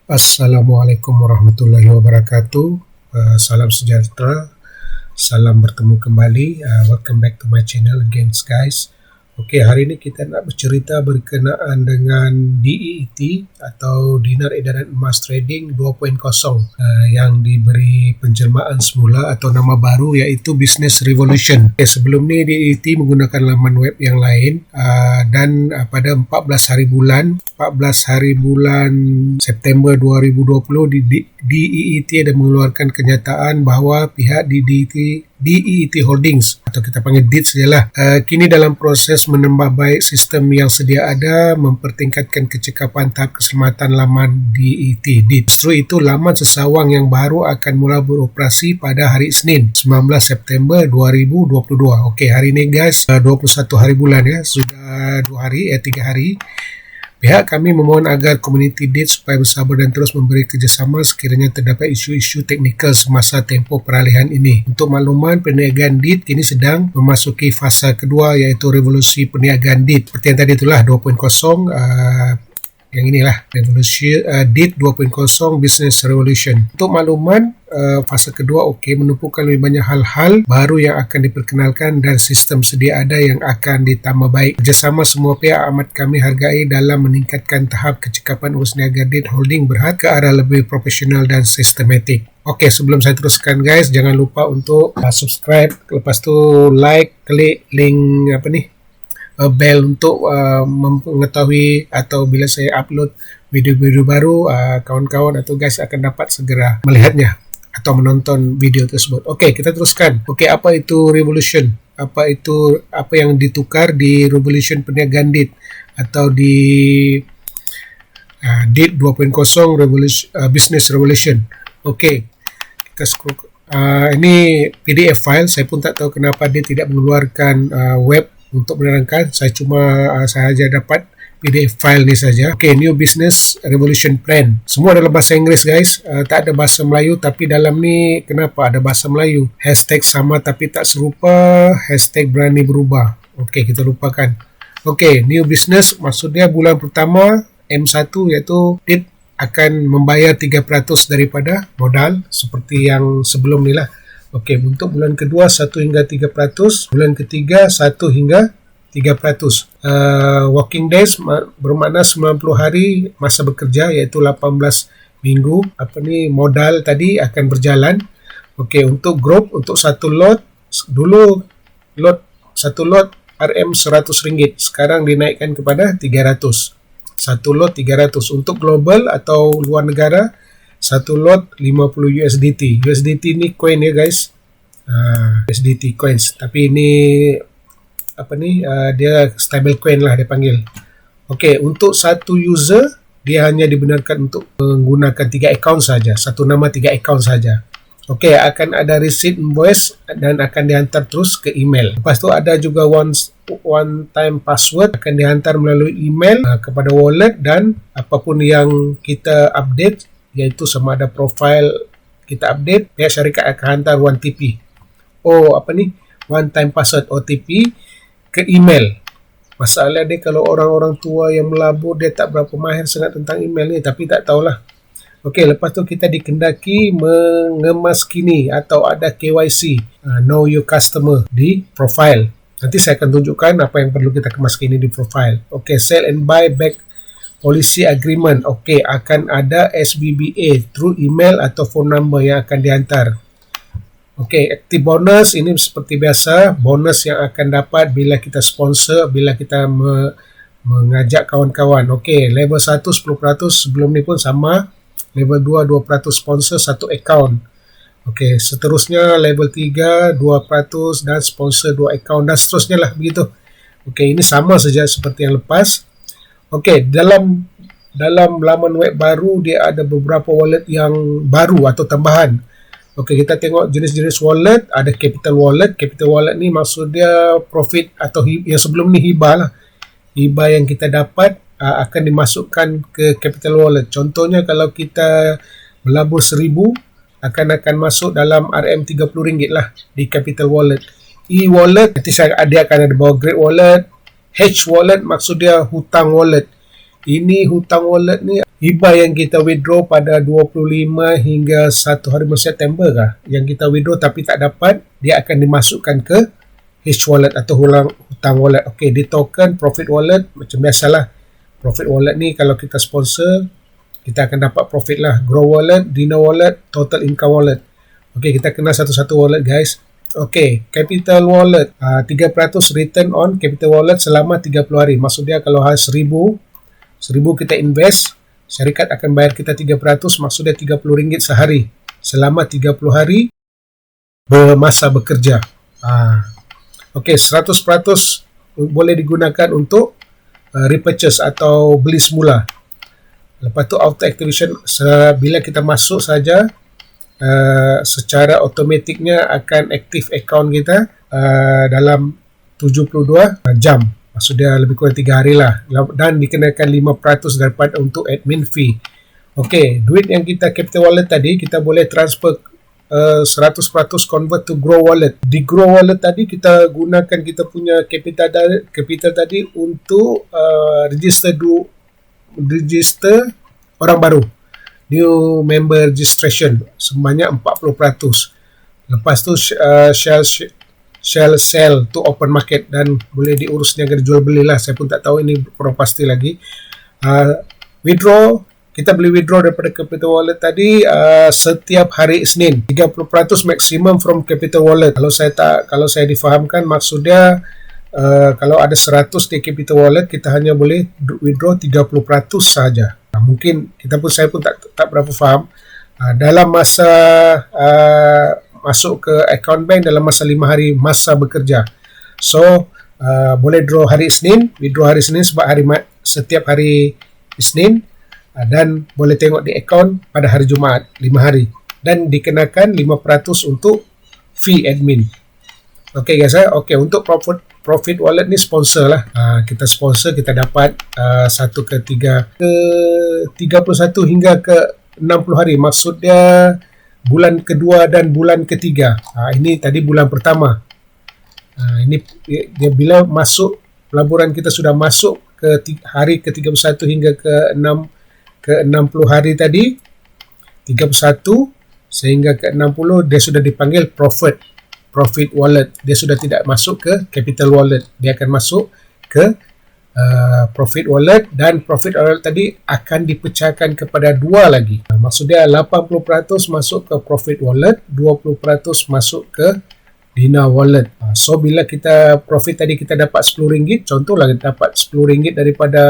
Assalamualaikum warahmatullahi wabarakatuh. Salam sejahtera. Salam bertemu kembali. Welcome back to my channel again, guys. Okey, hari ini kita nak bercerita berkenaan dengan DET atau Dinar Edaran Emas Trading 2.0 yang diberi penjelmaan semula atau nama baru iaitu Business Revolution. Sebelum ni DET menggunakan laman web yang lain dan pada 14 hari bulan September 2020 DET ada mengeluarkan kenyataan bahawa pihak DET Holdings atau kita panggil DET sajalah kini dalam proses menambah baik sistem yang sedia ada, mempertingkatkan kecekapan tahap keselamatan laman DET. Justru itu laman sesawang yang baru akan mula beroperasi pada hari Isnin 19 September 2022. Okey, hari ini guys 21 hari bulan sudah 3 hari. Pihak kami memohon agar komuniti DET supaya bersabar dan terus memberi kerjasama sekiranya terdapat isu-isu teknikal semasa tempoh peralihan ini. Untuk makluman, perniagaan DET kini sedang memasuki fasa kedua iaitu revolusi perniagaan DET. Seperti yang tadi itulah 2.0, yang inilah revolusi DET 2.0 Business Revolution. Untuk makluman, fasa kedua menumpukan lebih banyak hal-hal baru yang akan diperkenalkan dan sistem sedia ada yang akan ditambah baik. Kerjasama semua pihak amat kami hargai dalam meningkatkan tahap kecekapan urus niaga DET Holding berhad ke arah lebih profesional dan sistematik. Okey, sebelum saya teruskan guys, jangan lupa untuk subscribe, lepas tu like, klik link bell untuk mengetahui atau bila saya upload video-video baru, kawan-kawan atau guys akan dapat segera melihatnya atau menonton video tersebut. Okey, kita teruskan. Okey, apa itu revolution? Apa yang ditukar di revolution perniagaan DET atau di DET 2.0 Business Revolution. Okey, kita scroll. Ini PDF file. Saya pun tak tahu kenapa dia tidak mengeluarkan web untuk menerangkan. Saya saja dapat PDF file ni saja. Okey, New Business Revolution Plan. Semua dalam bahasa Inggeris guys. Tak ada bahasa Melayu, tapi dalam ni kenapa ada bahasa Melayu? Hashtag sama tapi tak serupa, hashtag berani berubah. Okey, kita lupakan. Okey, New Business maksudnya bulan pertama M1 iaitu DET akan membayar 3% daripada modal seperti yang sebelum ni lah. Okey, untuk bulan kedua 1 hingga 3%, bulan ketiga 1 hingga 3%. Working days bermakna 90 hari masa bekerja iaitu 18 minggu. Modal tadi akan berjalan. Okey, untuk group, untuk satu lot, dulu satu lot RM100, sekarang dinaikkan kepada 300. Satu lot 300. Untuk global atau luar negara, satu lot 50 USDT. USDT ni coin ya guys. USDT coins. Tapi ini dia stable coin lah dia panggil. Okey, untuk satu user dia hanya dibenarkan untuk menggunakan 3 account saja. Satu nama 3 account saja. Okey, akan ada receipt invoice dan akan dihantar terus ke email. Lepas tu ada juga one time password akan dihantar melalui email kepada wallet, dan apapun yang kita update iaitu sama ada profile kita update, pihak syarikat akan hantar OTP. One time password OTP ke email. Masalah dia kalau orang-orang tua yang melabur, dia tak berapa mahir sangat tentang email ni, tapi tak tahulah. Okey, lepas tu kita dikendaki mengemaskini atau ada KYC, Know Your Customer di profile. Nanti saya akan tunjukkan apa yang perlu kita kemaskini di profile. Okey, sell and buy back policy agreement. Okey, akan ada SBBA through email atau phone number yang akan dihantar. Okey, active bonus ini seperti biasa, bonus yang akan dapat bila kita sponsor, bila kita mengajak kawan-kawan. Okey, level 1 10%, sebelum ni pun sama. Level 2 2% sponsor satu account. Okey, seterusnya level 3 2% dan sponsor 2 account dan seterusnya lah begitu. Okey, ini sama saja seperti yang lepas. Okey, dalam laman web baru dia ada beberapa wallet yang baru atau tambahan. Okey, kita tengok jenis-jenis wallet. Ada Capital Wallet. Capital Wallet ni maksud dia profit atau yang sebelum ni hibah lah. Hibah yang kita dapat akan dimasukkan ke Capital Wallet. Contohnya kalau kita melabur 1000 akan masuk dalam RM30 lah di Capital Wallet. E-Wallet nanti dia akan ada bawa Great Wallet. H wallet maksud dia hutang wallet. Ini hutang wallet ni hibah yang kita withdraw pada 25 hingga 1 hari September kah yang kita withdraw tapi tak dapat, dia akan dimasukkan ke H wallet atau hutang wallet. Okey, di token profit wallet macam biasalah. Profit wallet ni kalau kita sponsor, kita akan dapat profit lah. Grow wallet, Dina wallet, total income wallet. Okey, kita kenal satu-satu wallet guys. Okey, capital wallet, 3% return on capital wallet selama 30 hari. Maksudnya kalau RM1,000 kita invest, syarikat akan bayar kita 3%, maksudnya RM30 sehari selama 30 hari bermasa bekerja. Okey, 100% boleh digunakan untuk repurchase atau beli semula. Lepas tu auto activation, bila kita masuk saja, secara automatiknya akan aktif account kita dalam 72 jam. Maksudnya lebih kurang 3 hari lah. Dan dikenakan 5% daripada untuk admin fee. Okey, duit yang kita capital wallet tadi, kita boleh transfer 100% convert to grow wallet. Di grow wallet tadi kita gunakan kita punya capital tadi untuk register orang baru, new member registration sebanyak 40%. Lepas tu shall sell to open market dan boleh diurus niaga jual beli lah. Saya pun tak tahu ini kurang pasti lagi. Withdraw, kita boleh withdraw daripada capital wallet tadi setiap hari Isnin. 30% maximum from capital wallet. Kalau saya difahamkan maksudnya kalau ada 100 di capital wallet, kita hanya boleh withdraw 30% saja. Mungkin saya pun tak berapa faham. Dalam masa masuk ke account bank dalam masa 5 hari masa bekerja. So boleh draw hari Isnin, withdraw hari Isnin sebab setiap hari Isnin, dan boleh tengok di account pada hari Jumaat 5 hari, dan dikenakan 5% untuk fee admin. Okey guys, untuk profit wallet ni sponsor lah. Kita sponsor, kita dapat 31 hingga ke 60 hari. Maksudnya bulan kedua dan bulan ketiga. Ini tadi bulan pertama. Ini dia bila masuk pelaburan kita sudah masuk ke hari ke-31 hingga ke 60 hari tadi, 31 sehingga ke 60, dia sudah dipanggil profit wallet. Dia sudah tidak masuk ke capital wallet, dia akan masuk ke profit wallet, dan profit wallet tadi akan dipecahkan kepada dua lagi. Maksudnya 80% masuk ke profit wallet, 20% masuk ke Dina wallet. So bila kita profit tadi kita dapat RM10, contohlah kita dapat RM10 daripada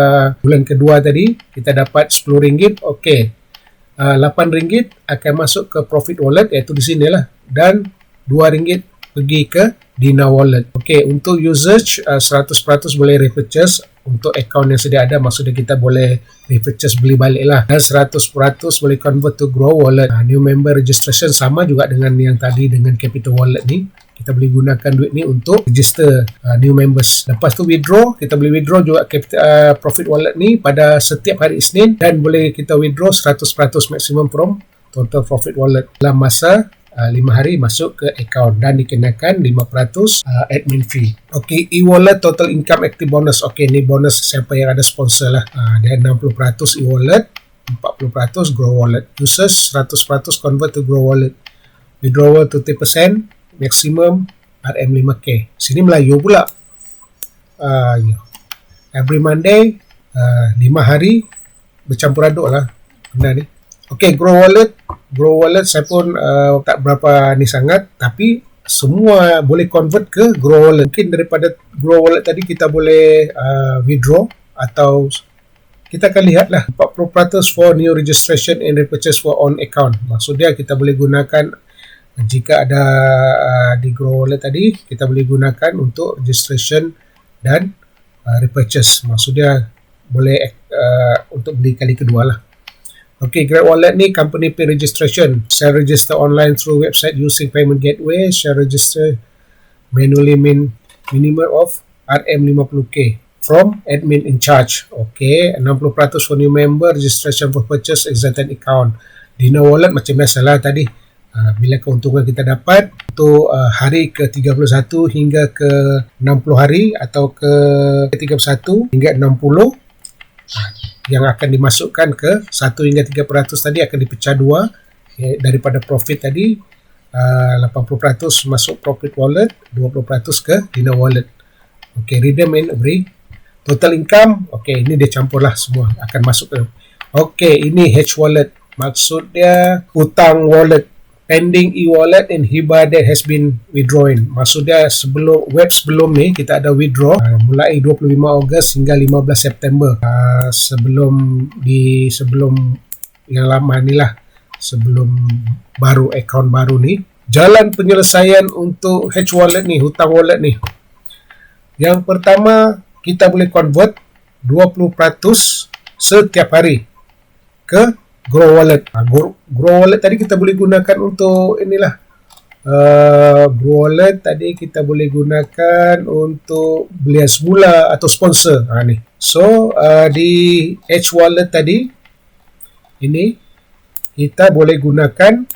bulan kedua tadi, kita dapat RM10. Okey, RM8 akan masuk ke profit wallet, iaitu di sinilah, dan RM2 pergi ke Dina wallet. Okey, untuk usage 100% boleh repurchase untuk account yang sedia ada, maksudnya kita boleh repurchase beli balik lah, dan 100% boleh convert to grow wallet. New member registration sama juga dengan yang tadi dengan capital wallet ni, kita boleh gunakan duit ni untuk register new members. Lepas tu withdraw, kita boleh withdraw juga profit wallet ni pada setiap hari Isnin, dan boleh kita withdraw 100% maximum from total profit wallet dalam masa 5 hari masuk ke account, dan dikenakan 5% admin fee. Okey, e-wallet total income active bonus. Okey, ni bonus siapa yang ada sponsor lah. Dia 60% e-wallet, 40% grow wallet. Users 100% convert to grow wallet. Withdrawal 20%, maximum RM5K. Sini Melayu pula. Every Monday, 5 hari bercampur aduk lah benda ni. Okey, grow wallet saya pun tak berapa ni sangat, tapi semua boleh convert ke grow wallet. Mungkin daripada grow wallet tadi kita boleh withdraw, atau kita akan lihat lah 40% for new registration and repurchase for on account. Maksudnya kita boleh gunakan, jika ada di grow wallet tadi, kita boleh gunakan untuk registration dan repurchase. Maksudnya boleh untuk beli kali kedua lah. Okay, Great Wallet ni company pay registration. Share register online through website using payment gateway. Share register manually minimum of RM50K from admin in charge. Okay, 60% for new member, registration for purchase, existing account. Dina Wallet macam biasalah tadi. Bila keuntungan kita dapat untuk hari ke-31 hingga ke-60 hari, atau ke-31 hingga 60, yang akan dimasukkan ke 1 hingga 3% tadi akan dipecah dua, daripada profit tadi 80% masuk profit wallet, 20% ke Dina wallet. Okay, redeem and agree. Total income, okay, ini dia campurlah semua akan masuk ke. Okay, ini H wallet, maksud dia hutang wallet, pending e-wallet and hibah that has been withdrawn. Maksud dia sebelum ni kita ada withdraw mulai 25 Ogos hingga 15 September. Sebelum yang lama ni lah, sebelum baru account baru ni. Jalan penyelesaian untuk H wallet ni, hutang wallet ni. Yang pertama, kita boleh convert 20% setiap hari ke Grow Wallet. Grow Wallet tadi kita boleh gunakan untuk inilah. Grow Wallet tadi kita boleh gunakan untuk belian semula atau sponsor. Ni. So, di H Wallet tadi, ini kita boleh gunakan,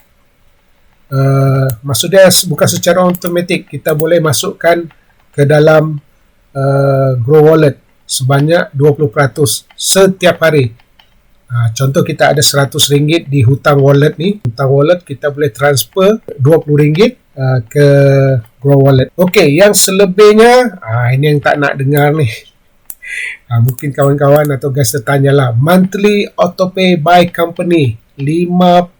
maksudnya bukan secara automatik, kita boleh masukkan ke dalam Grow Wallet sebanyak 20% setiap hari. Contoh kita ada RM100 di hutang wallet ni. Hutang wallet kita boleh transfer RM20 ke Grow Wallet. Okey, yang selebihnya ini yang tak nak dengar ni. Mungkin kawan-kawan atau guys tertanyalah. Monthly autopay by company 5%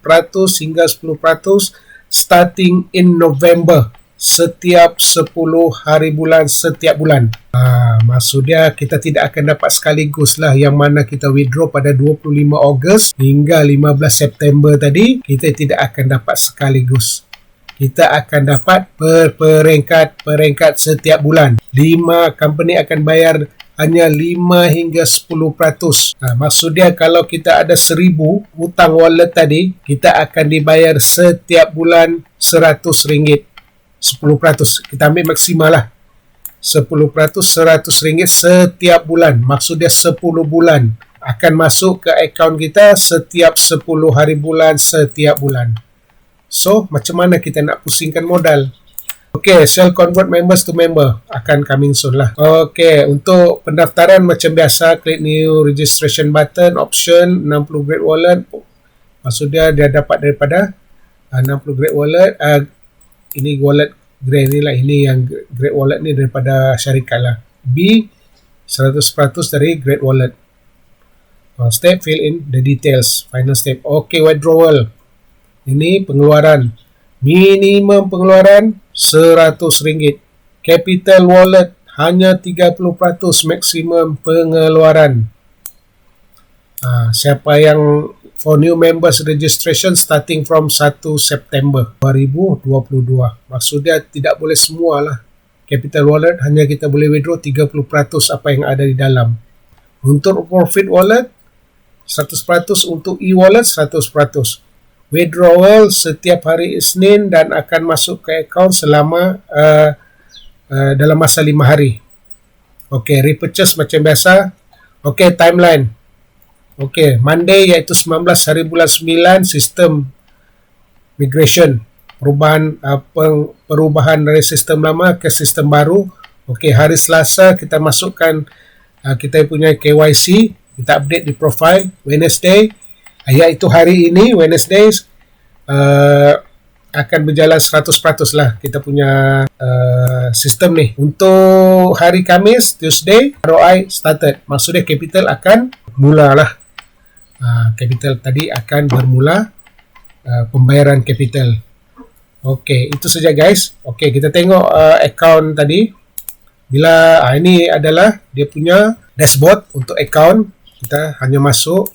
hingga 10% starting in November. Setiap 10 hari bulan setiap bulan. Maksudnya kita tidak akan dapat sekaligus lah, yang mana kita withdraw pada 25 Ogos hingga 15 September tadi, kita tidak akan dapat sekaligus. Kita akan dapat peringkat setiap bulan. 5 company akan bayar hanya 5 hingga 10%. Maksudnya kalau kita ada 1,000 hutang wallet tadi, kita akan dibayar setiap bulan RM100. 10%. Kita ambil maksimal lah. 10% RM100 setiap bulan. Maksudnya 10 bulan. Akan masuk ke akaun kita setiap 10 hari bulan setiap bulan. So, macam mana kita nak pusingkan modal? Okay, sell convert members to member. Akan coming soon lah. Okay, untuk pendaftaran macam biasa, klik new registration button, option 60 Great Wallet. Maksudnya dia dapat daripada 60 Great Wallet. Ini wallet Grey ni lah, ini yang Great Wallet ni daripada syarikat lah. B 100% dari Great Wallet. Step, fill in the details. Final step. Okay, withdrawal. Ini pengeluaran. Minimum pengeluaran RM100. Capital Wallet hanya 30% maksimum pengeluaran. Siapa yang for new members registration starting from 1 September 2022. Maksudnya tidak boleh semualah. Capital Wallet hanya kita boleh withdraw 30% apa yang ada di dalam. Untuk Profit Wallet 100%, untuk e-wallet 100%. Withdrawal setiap hari Isnin dan akan masuk ke akaun selama dalam masa 5 hari. Okey, repurchase macam biasa. Okey, timeline. Okey, Monday iaitu 19 hari bulan 9, sistem migration, perubahan dari sistem lama ke sistem baru. Okey, hari Selasa kita masukkan kita punya KYC, kita update di profile. Wednesday iaitu hari ini, Wednesday akan berjalan 100% lah kita punya sistem ni. Untuk hari Khamis, Tuesday, ROI started. Maksudnya capital akan mulalah. Capital tadi akan bermula pembayaran capital. Okey, itu saja guys. Okey, kita tengok account tadi. Bila ini adalah dia punya dashboard untuk account. Kita hanya masuk.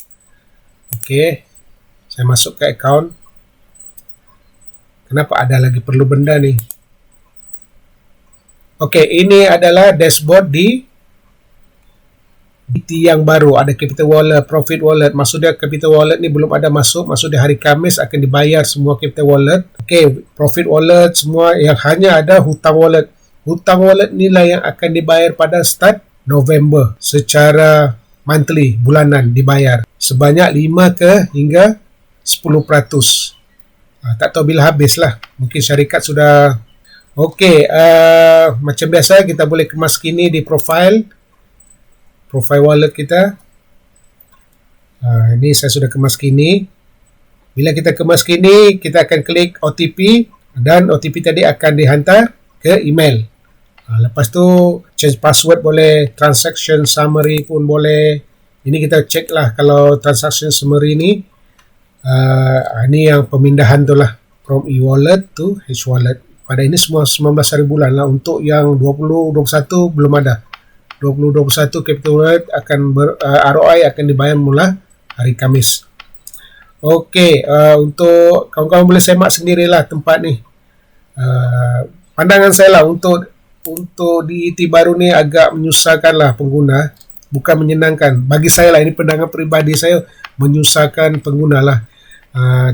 Okey, saya masuk ke account. Kenapa ada lagi perlu benda ni? Okey, ini adalah dashboard di yang baru. Ada Capital Wallet, Profit Wallet. Maksudnya Capital Wallet ni belum ada masuk. Maksudnya hari Khamis akan dibayar semua Capital Wallet. Okey, Profit Wallet semua, yang hanya ada hutang wallet. Hutang wallet ni lah yang akan dibayar pada start November secara monthly, bulanan dibayar. Sebanyak 5 ke hingga 10%. Tak tahu bila habis lah. Mungkin syarikat sudah. Okey, macam biasa kita boleh kemas kini di profile wallet kita. Ini saya sudah kemas kini. Bila kita kemas kini, kita akan klik OTP dan OTP tadi akan dihantar ke email. Lepas tu change password boleh, transaction summary pun boleh. Ini kita cek lah kalau transaction summary ni. Ini yang pemindahan tu lah, from e-wallet to H-wallet. Pada ini semua 19 hari bulan lah. Untuk yang 2021 belum ada. 2021 Capital Wallet akan ROI akan dibayar mula hari Khamis. Okey, untuk kawan-kawan boleh semak sendirilah tempat ni. Pandangan saya lah untuk di ET baru ni agak menyusahkan lah pengguna, bukan menyenangkan. Bagi saya lah, ini pandangan peribadi saya, menyusahkan pengguna lah.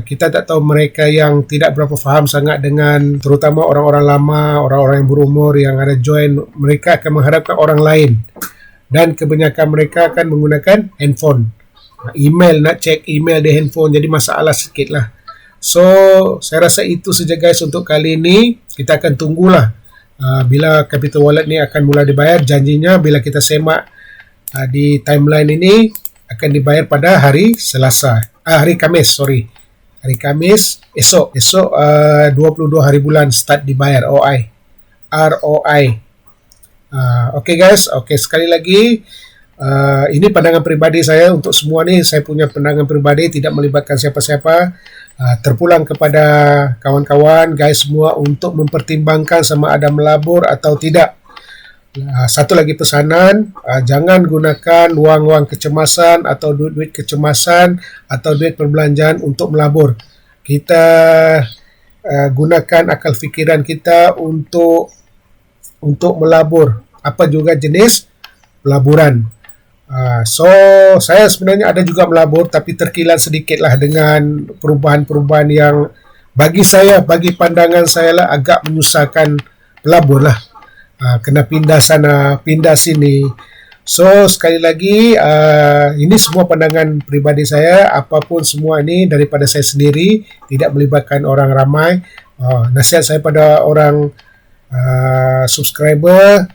Kita tak tahu mereka yang tidak berapa faham sangat dengan, terutama orang-orang lama, orang-orang yang berumur yang ada join, mereka akan mengharapkan orang lain dan kebanyakan mereka akan menggunakan handphone, email, nak cek email di handphone, jadi masalah sikit lah. So saya rasa itu saja guys untuk kali ini. Kita akan tunggulah bila Capital Wallet ni akan mula dibayar. Janjinya bila kita semak di timeline ini akan dibayar pada hari hari Khamis, hari Khamis esok 22 hari bulan start dibayar ROI. Okay guys, okay, sekali lagi ini pandangan peribadi saya. Untuk semua ni saya punya pandangan peribadi, tidak melibatkan siapa-siapa. Terpulang kepada kawan-kawan guys semua untuk mempertimbangkan sama ada melabur atau tidak. Satu lagi pesanan, jangan gunakan wang-wang kecemasan atau duit-duit kecemasan atau duit perbelanjaan untuk melabur. Kita gunakan akal fikiran kita untuk melabur, apa juga jenis pelaburan. So saya sebenarnya ada juga melabur, tapi terkilat sedikit lah dengan perubahan-perubahan yang bagi saya, bagi pandangan saya lah agak menyusahkan pelabur lah. Kena pindah sana, pindah sini. So sekali lagi ini semua pandangan pribadi saya. Apapun semua ini daripada saya sendiri, tidak melibatkan orang ramai. Nasihat saya pada orang subscriber,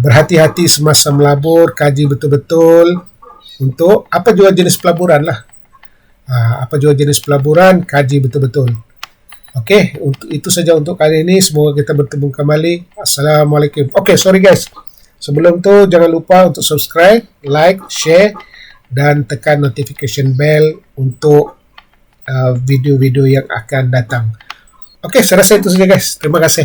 berhati-hati semasa melabur, kaji betul-betul untuk apa juga jenis pelaburan lah. Apa juga jenis pelaburan, kaji betul-betul. Okey, itu saja untuk kali ini. Semoga kita bertemu kembali. Assalamualaikum. Okey, sorry guys. Sebelum tu jangan lupa untuk subscribe, like, share dan tekan notification bell untuk video-video yang akan datang. Okey, saya rasa itu saja guys. Terima kasih.